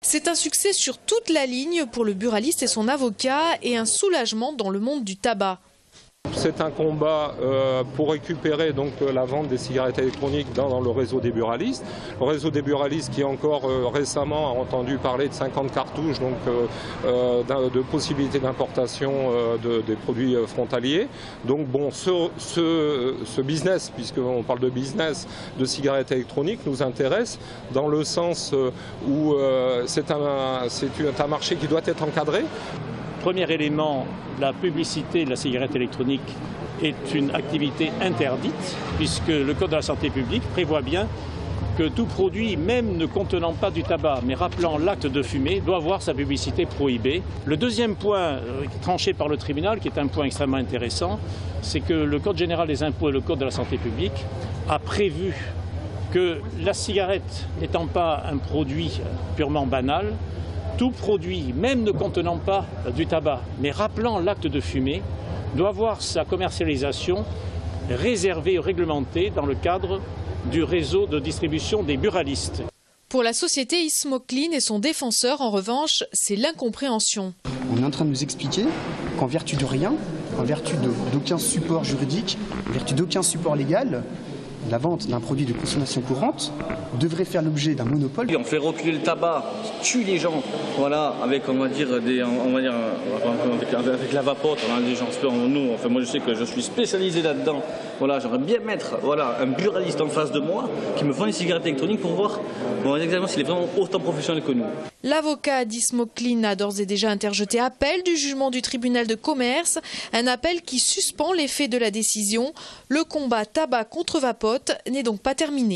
C'est un succès sur toute la ligne pour le buraliste et son avocat et un soulagement dans le monde du tabac. C'est un combat pour récupérer donc la vente des cigarettes électroniques dans le réseau des buralistes. Le réseau des buralistes qui encore récemment a entendu parler de 50 cartouches donc, de possibilités d'importation des produits frontaliers. Donc bon, ce business, puisqu'on parle de business de cigarettes électroniques, nous intéresse dans le sens où c'est un marché qui doit être encadré. Premier élément, la publicité de la cigarette électronique est une activité interdite puisque le Code de la santé publique prévoit bien que tout produit, même ne contenant pas du tabac, mais rappelant l'acte de fumer, doit avoir sa publicité prohibée. Le deuxième point tranché par le tribunal, qui est un point extrêmement intéressant, c'est que le Code général des impôts et le Code de la santé publique a prévu que la cigarette n'étant pas un produit purement banal, tout produit, même ne contenant pas du tabac, mais rappelant l'acte de fumer, doit avoir sa commercialisation réservée ou réglementée dans le cadre du réseau de distribution des buralistes. Pour la société Ismoclean et son défenseur, en revanche, c'est l'incompréhension. On est en train de nous expliquer qu'en vertu de rien, en vertu d'aucun support juridique, en vertu d'aucun support légal, la vente d'un produit de consommation courante devrait faire l'objet d'un monopole. On fait reculer le tabac, tue les gens, voilà, avec avec la vapote, les gens, nous, enfin moi je sais que je suis spécialisé là-dedans. Voilà, j'aimerais bien mettre un buraliste en face de moi qui me vend une cigarette électronique pour voir exactement s'il est vraiment autant professionnel que nous. L'avocat d'Ismoclean a d'ores et déjà interjeté appel du jugement du tribunal de commerce, un appel qui suspend l'effet de la décision. Le combat tabac contre vapote n'est donc pas terminé.